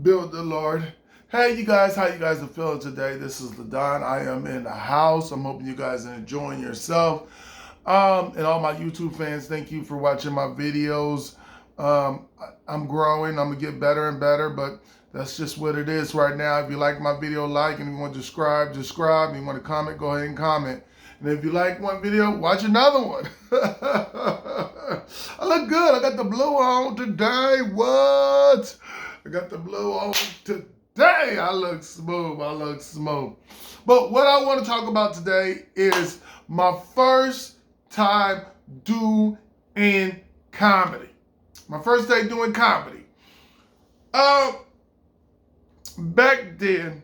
Build the Lord. Hey, you guys, how you guys are feeling today? This is LaDon. I am in the house. I'm hoping you guys are enjoying yourself. And all my YouTube fans, thank you for watching my videos. I'm growing. I'm gonna get better and better, but that's just what it is right now. If you like my video, like, and you want to subscribe. If you want to comment, go ahead and comment. And if you like one video, watch another one. I look good. I got the blue on today. What? I got the blue on today. I look smooth. I look smooth. But what I want to talk about today is my first time doing comedy. My first day doing comedy. Back then,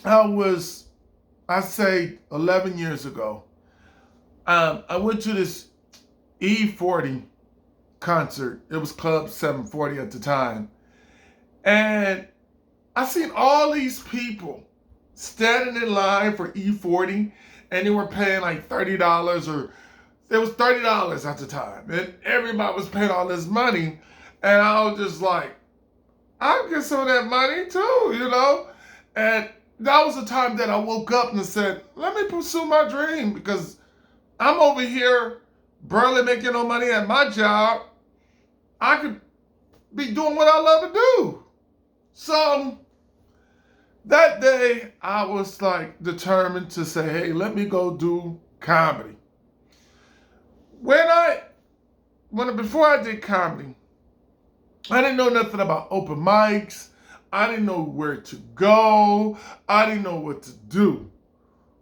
I say 11 years ago, I went to this E40 concert. It was Club 740 at the time. And I seen all these people standing in line for E40, and they were paying like $30, or it was $30 at the time. And everybody was paying all this money. And I was just like, I'll get some of that money too, you know? And that was the time that I woke up and said, let me pursue my dream, because I'm over here barely making no money at my job. I could be doing what I love to do. So that day I was like determined to say, hey, let me go do comedy. Before I did comedy, I didn't know nothing about open mics. I didn't know where to go. I didn't know what to do.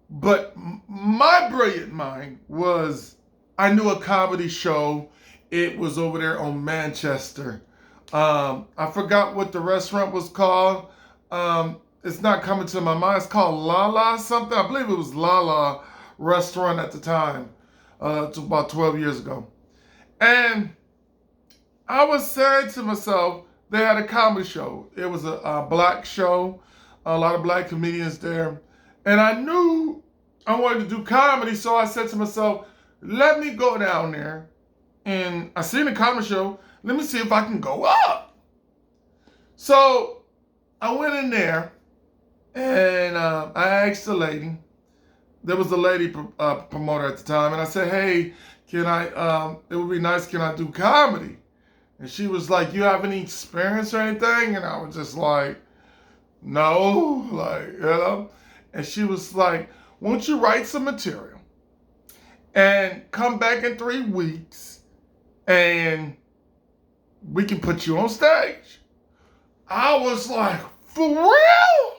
But my brilliant mind was, I knew a comedy show. It was over there on Manchester. I forgot what the restaurant was called. It's not coming to my mind. It's called Lala something. I believe it was Lala restaurant at the time. It's about 12 years ago. And I was saying to myself, they had a comedy show. It was a black show, a lot of black comedians there. And I knew I wanted to do comedy, so I said to myself, let me go down there. And I seen the comedy show. Let me see if I can go up. So I went in there, and I asked the lady. There was a lady promoter at the time, and I said, hey, can I, it would be nice, can I do comedy? And she was like, you have any experience or anything? And I was just like, no, like, you know? And she was like, won't you write some material and come back in 3 weeks and we can put you on stage? I was like, for real?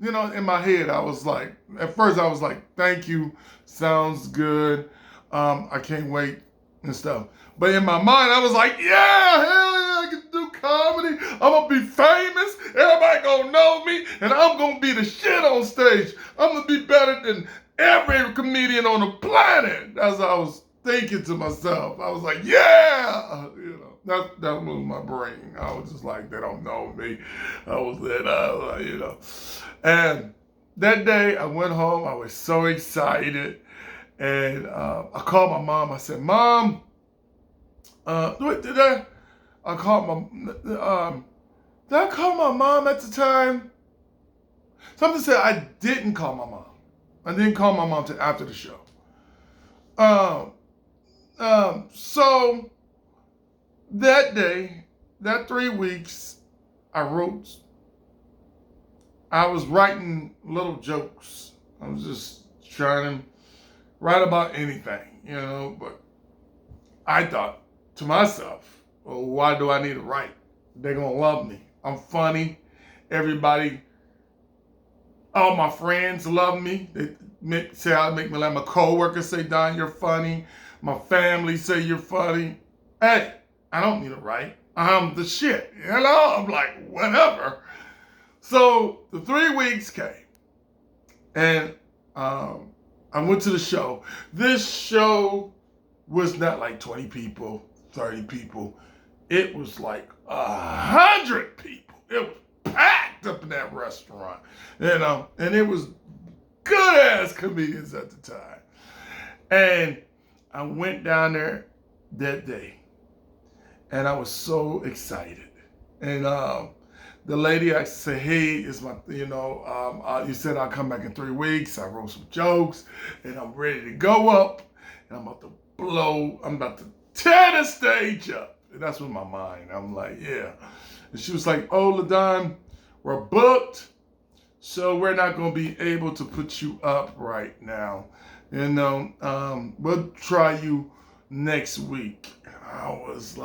You know, in my head, I was like, at first I was like, thank you, sounds good. I can't wait and stuff. But in my mind, I was like, yeah, hell yeah, I can do comedy. I'm going to be famous. Everybody going to know me. And I'm going to be the shit on stage. I'm going to be better than every comedian on the planet. As I was thinking to myself. I was like, yeah. You know, that was my brain. I was just like, they don't know me. I was there, you know. And that day, I went home. I was so excited. And I called my mom. I said, Mom, I called did I call my mom at the time? Something said I didn't call my mom. I didn't call my mom till after the show. So that day, that 3 weeks, I was writing little jokes. I was just trying to write about anything, you know, but I thought to myself, well, why do I need to write? They're going to love me. I'm funny. Everybody, all my friends love me. They make me laugh. My coworkers say, Don, you're funny. My family say you're funny. Hey, I don't need to write. I'm the shit. You know, I'm like, whatever. So the 3 weeks came, and I went to the show. This show was not like 20 people, 30 people. It was like 100 people. It was packed up in that restaurant, you know, and it was good ass comedians at the time. And I went down there that day, and I was so excited. And the lady actually said, hey, it's my, you said I'll come back in 3 weeks. I wrote some jokes and I'm ready to go up and I'm about to tear the stage up. And that's with my mind. I'm like, yeah. And she was like, oh, LaDon, we're booked, so we're not going to be able to put you up right now. We'll try you next week. I was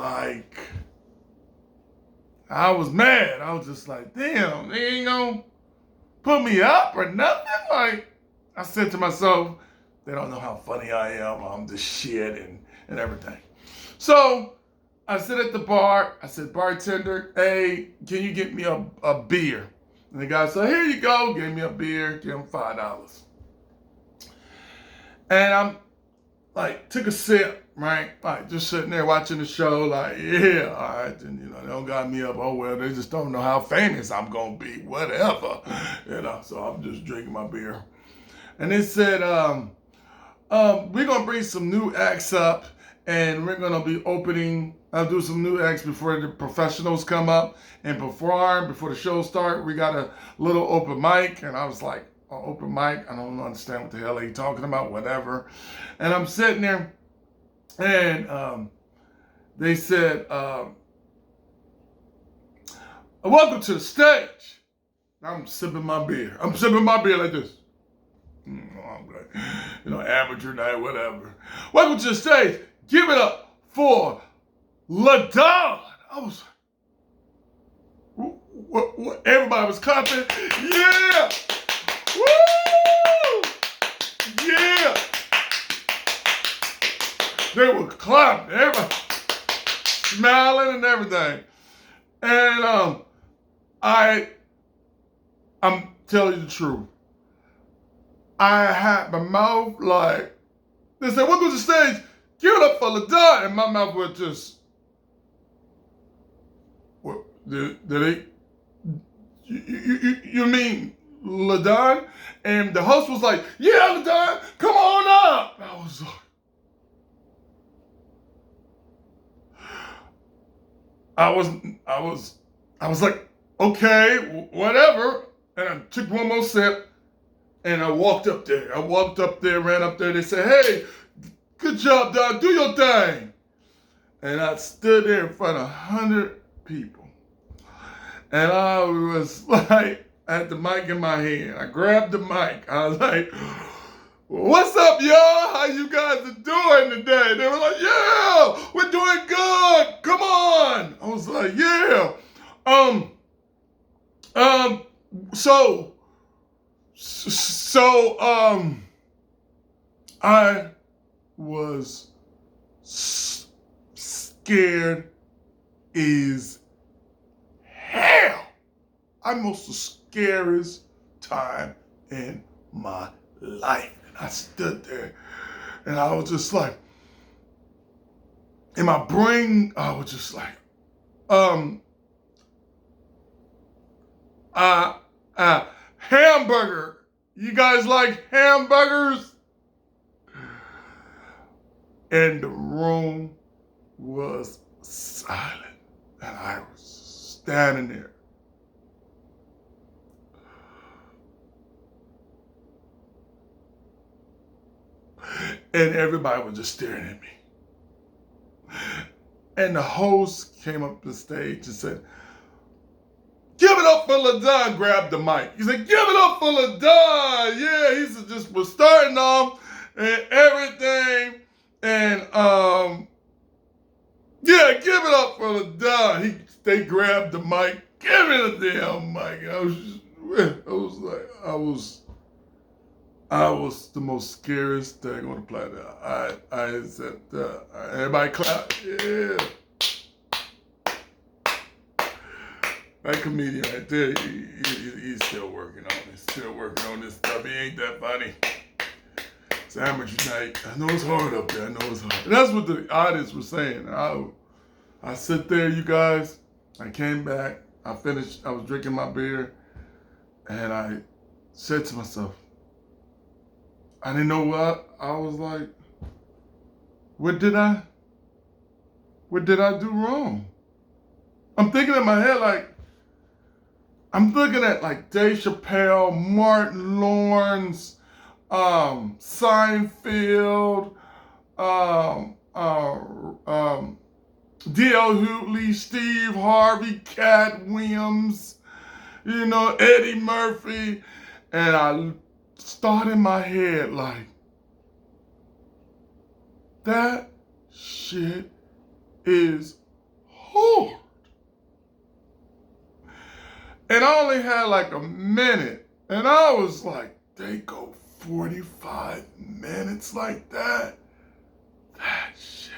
mad. I was just like, damn, they ain't gonna put me up or nothing. Like, I said to myself, they don't know how funny I am. I'm the shit and everything. So I sit at the bar. I said, bartender, hey, can you get me a beer? And the guy said, here you go. Gave me a beer. Gave him $5. And I'm like, took a sip, right? Like, just sitting there watching the show, like, yeah, all right. And, they don't got me up. Oh, well, they just don't know how famous I'm going to be, whatever. So I'm just drinking my beer. And they said, we're going to bring some new acts up, and we're going to be I'll do some new acts before the professionals come up and perform. Before the show start, we got a little open mic. And I was like, open mic? I don't understand what the hell they talking about, whatever. And I'm sitting there, and they said, welcome to the stage. I'm sipping my beer. I'm sipping my beer like this. I'm like, amateur night, whatever. Welcome to the stage. Give it up for LaDon. I was, everybody was clapping. Yeah! Woo! Yeah! They were clapping, everybody smiling and everything. And I'm telling you the truth. I had my mouth like, they said, welcome to the stage, give it up for LaDon. And my mouth was just, what, did they, you mean LaDon? And the host was like, yeah, LaDon, come on up. I was like, I was like, okay, whatever. And I took one more sip and I walked up there. Ran up there. They said, hey, good job, Don. Do your thing. And I stood there in front of 100 people. And I was like, I had the mic in my hand. I grabbed the mic. I was like, what's up, y'all? How you guys are doing today? They were like, yeah, we're doing good. Come on. I was like, yeah. I was scared as hell. Almost the scariest time in my life. And I stood there and I was just like, in my brain, I was just like, hamburger. You guys like hamburgers? And the room was silent. And I was standing there. And everybody was just staring at me. And the host came up the stage and said, give it up for LaDon. Grabbed the mic. He said, give it up for LaDon. Yeah, he just was starting off and everything. And yeah, give it up for LaDon. They grabbed the mic. Give me the damn mic. I was the most scariest thing on the planet. I said, everybody clap. Yeah. That comedian right there, he's still working on it. Still working on this stuff. He ain't that funny. It's amateur night. I know it's hard up there. And that's what the audience was saying. I sit there, you guys. I came back. I finished. I was drinking my beer. And I said to myself, I didn't know what. I was like, what did I do wrong? I'm thinking in my head like, I'm looking at like Dave Chappelle, Martin Lawrence, Seinfeld, D.L. Hughley, Steve Harvey, Cat Williams, Eddie Murphy. And I thought in my head, like, that shit is hard. And I only had like a minute. And I was like, they go 45 minutes like that? That shit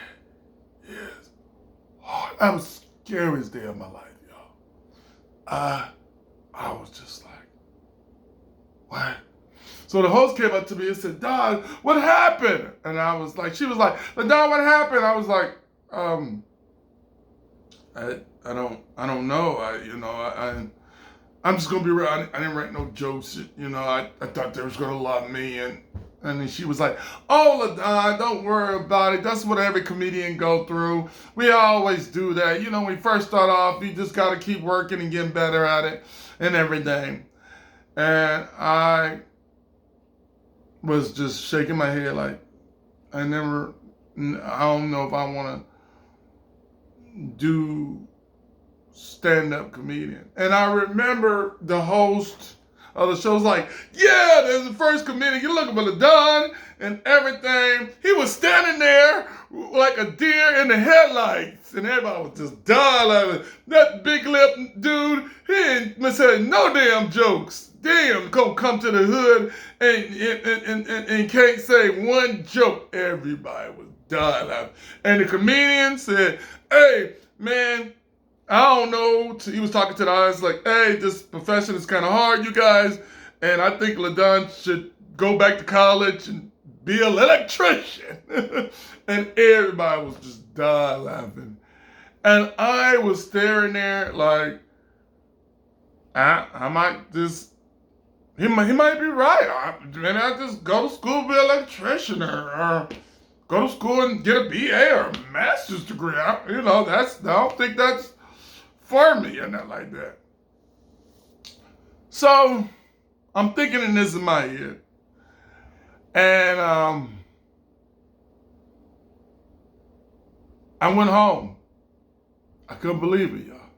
is hard. That was the scariest day of my life, y'all. I was just like, what? So the host came up to me and said, Don, what happened? And I was like, she was like, Don, what happened? I was like, I don't know. I'm just gonna be real. I didn't write no jokes. I thought they was gonna love me, and then she was like, "Oh, LaDon, don't worry about it. That's what every comedian go through. We always do that. When we first start off, you just gotta keep working and getting better at it and everything." And I was just shaking my head like, I don't know if I want to do stand-up comedian. And I remember the host of the show was like, yeah, there's the first comedian. You're looking for LaDon and everything. He was standing there like a deer in the headlights. And everybody was just dying laughing. That big lip dude, he ain't said no damn jokes. Damn, come to the hood and can't say one joke. Everybody was dying laughing. And the comedian said, hey, man, I don't know. He was talking to the audience like, hey, this profession is kind of hard, you guys. And I think LaDon should go back to college and be an electrician. And everybody was just dying laughing. And I was staring there like, I might just, he might be right. Maybe I just go to school, be an electrician, or go to school and get a BA or a master's degree. I don't think that's for me or nothing like that. So I'm thinking in this in my head. And I went home. I couldn't believe it, y'all.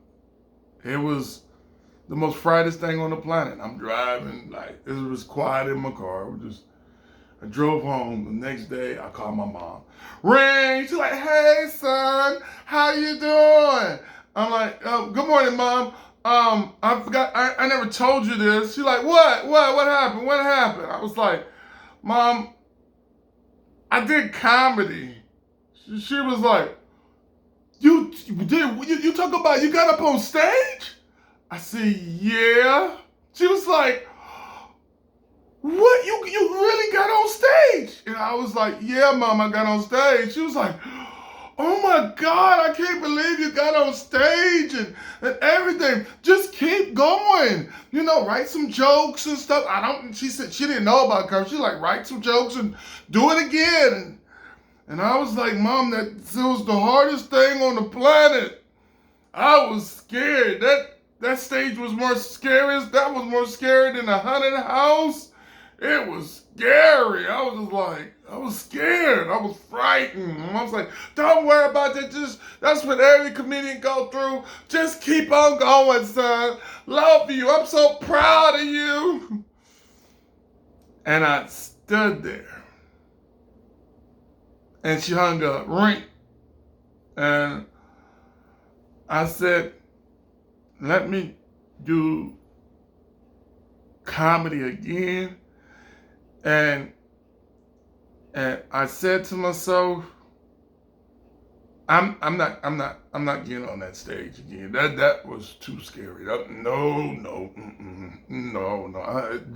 It was the most frightest thing on the planet. I'm driving, like, it was quiet in my car. I drove home. The next day, I called my mom. Ring. She's like, hey, son, how you doing? I'm like, good morning, Mom. I forgot, I never told you this. She's like, what happened? What happened? I was like, Mom, I did comedy. She was like, you talk about you got up on stage? I said, yeah. She was like, what? You really got on stage? And I was like, yeah, Mom, I got on stage. She was like, oh my God, I can't believe you got on stage and everything. Just keep going. Write some jokes and stuff. She said she didn't know about comedy. She's like, write some jokes and do it again. And I was like, Mom, that was the hardest thing on the planet. I was scared. That stage was more scary. That was more scary than a haunted house. It was scary. I was scared. I was frightened. And I was like, don't worry about that. That's what every comedian go through. Just keep on going, son. Love you. I'm so proud of you. And I stood there. And she hung up. Ring. And I said, let me do comedy again. And I said to myself, I'm not getting on that stage again. That was too scary. No.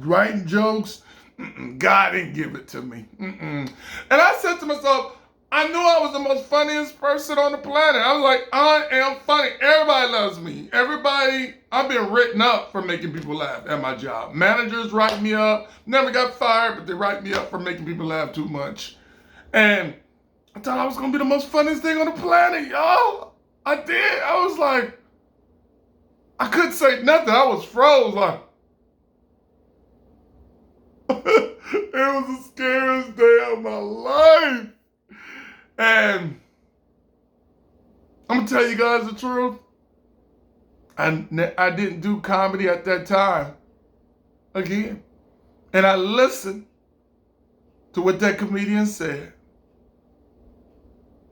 Writing jokes, God didn't give it to me. And I said to myself, I knew I was the most funniest person on the planet. I was like, I am funny. Everybody loves me. I've been written up for making people laugh at my job. Managers write me up. Never got fired, but they write me up for making people laugh too much. And I thought I was going to be the most funniest thing on the planet, y'all. I did. I was like, I couldn't say nothing. I was froze like. It was the scariest day of my life. And I'm going to tell you guys the truth. I didn't do comedy at that time again. And I listened to what that comedian said.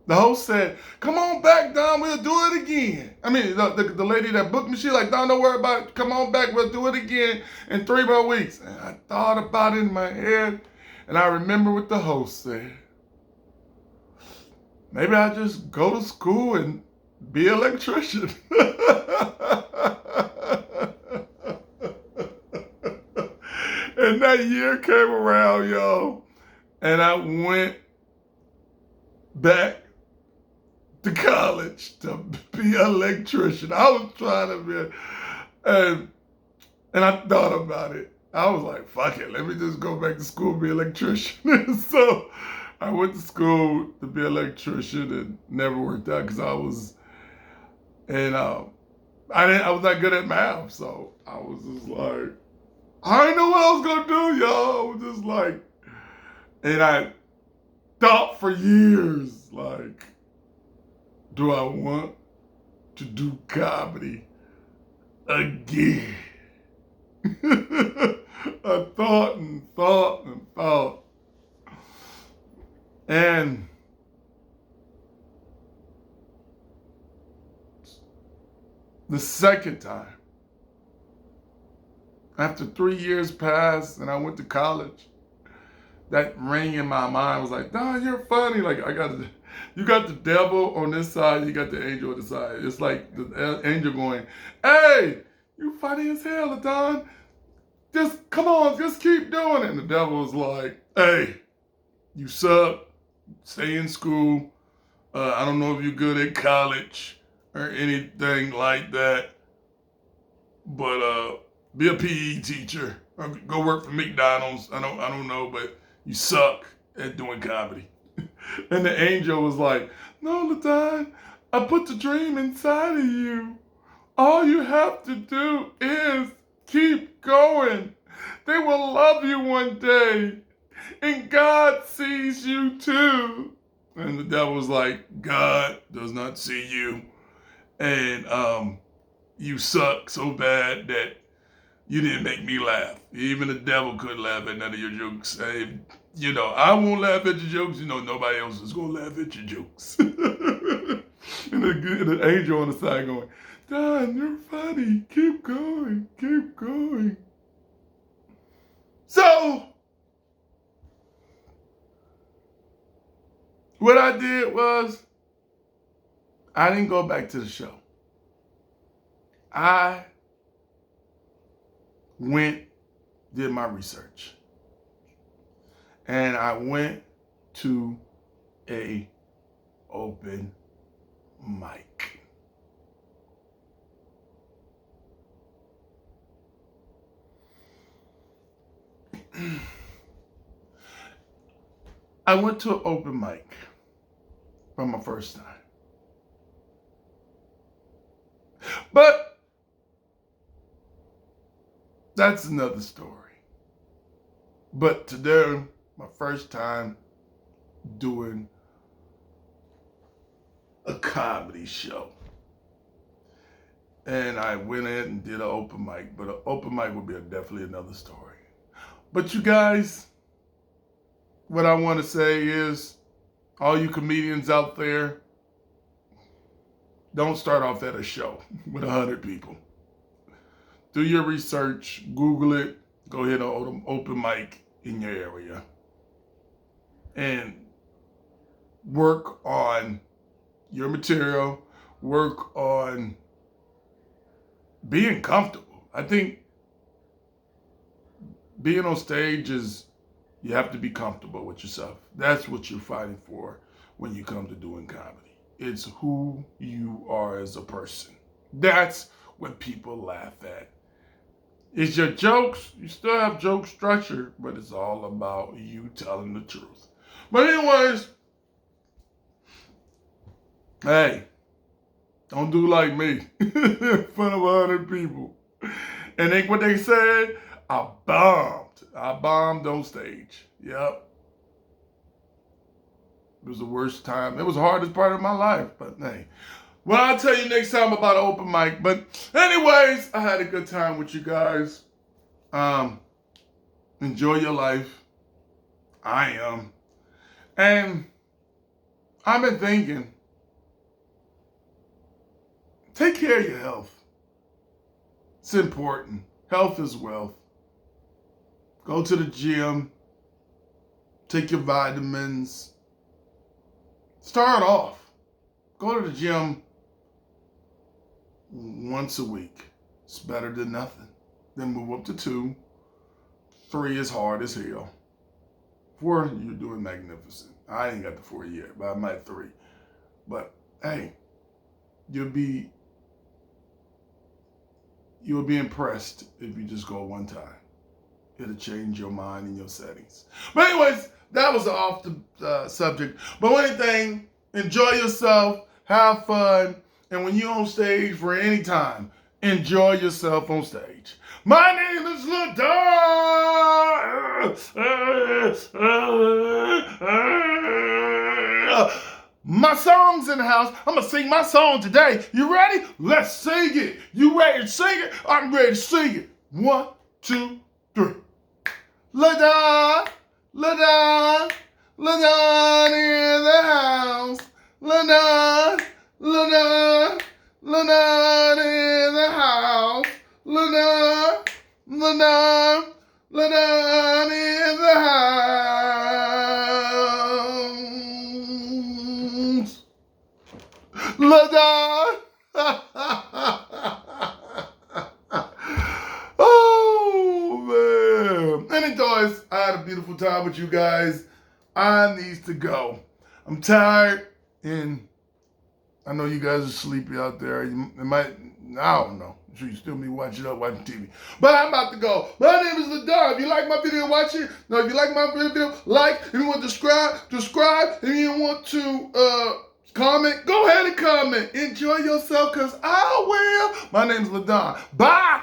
The host said, come on back, Don, we'll do it again. I mean, the lady that booked me, she like, Don, don't worry about it. Come on back, we'll do it again in 3 more weeks. And I thought about it in my head, and I remember what the host said. Maybe I'll just go to school and be an electrician. And that year came around, y'all, and I went back to college to be an electrician. I was trying to be, and I thought about it. I was like, fuck it, let me just go back to school and be an electrician. So I went to school to be an electrician and never worked out because I was not good at math. So I was just like, I didn't know what I was gonna do, y'all. I was just like, and I thought for years, like, do I want to do comedy again? I thought and thought and thought. And the second time, after 3 years passed and I went to college, that ring in my mind was like, Don, you're funny. Like, you got the devil on this side, you got the angel on the side. It's like the angel going, hey, you funny as hell, Don. Just, come on, just keep doing it. And the devil was like, hey, you suck. Stay in school. I don't know if you're good at college or anything like that, but be a PE teacher or go work for McDonald's. I don't know, but you suck at doing comedy. And the angel was like, no, LaDon, I put the dream inside of you. All you have to do is keep going. They will love you one day. And God sees you too. And the devil was like, God does not see you. And you suck so bad that you didn't make me laugh. Even the devil couldn't laugh at none of your jokes. I won't laugh at your jokes. Nobody else is going to laugh at your jokes. And the angel on the side going, Don, you're funny. Keep going. Keep going. So, what I did was, I didn't go back to the show. I did my research. And I went to a open mic. I went to an open mic for my first time. But that's another story. But today, my first time doing a comedy show. And I went in and did an open mic, but an open mic would be definitely another story. But you guys, what I want to say is, all you comedians out there, don't start off at a show with 100 people. Do your research, Google it, go hit an open mic in your area. And work on your material, work on being comfortable. I think being on stage you have to be comfortable with yourself. That's what you're fighting for when you come to doing comedy. It's who you are as a person. That's what people laugh at. It's your jokes. You still have joke structure, but it's all about you telling the truth. But anyways, hey, Don't do like me in front of 100 people. And then what they said, I bombed. I bombed on stage. Yep. It was the worst time. It was the hardest part of my life, but hey. Well, I'll tell you next time about an open mic. But anyways, I had a good time with you guys. Enjoy your life. I am. And I've been thinking, take care of your health. It's important. Health is wealth. Go to the gym. Take your vitamins. Start off. Go to the gym once a week. It's better than nothing. Then move up to 2. 3 is hard as hell. 4, you're doing magnificent. I ain't got the 4 yet, but I'm at 3. But hey, you'll be impressed if you just go one time. It'll change your mind and your settings. But anyways, that was off the subject. But one thing, enjoy yourself, have fun, and when you're on stage for any time, enjoy yourself on stage. My name is LaDon. My song's in the house. I'm going to sing my song today. You ready? Let's sing it. You ready to sing it? I'm ready to sing it. 1, 2, 3. LaDon, LaDon, LaDon in the house. LaDon, LaDon, LaDon in the house. LaDon, LaDon, LaDon in the house. LaDon. Anyways, I had a beautiful time with you guys. I need to go. I'm tired, and I know you guys are sleepy out there. I don't know. I'm sure you still be watching TV. But I'm about to go. My name is LaDon. If you like my video, watch it. No, if you like my video, like. If you want to subscribe. If you want to comment, go ahead and comment. Enjoy yourself, because I will. My name is LaDon. Bye.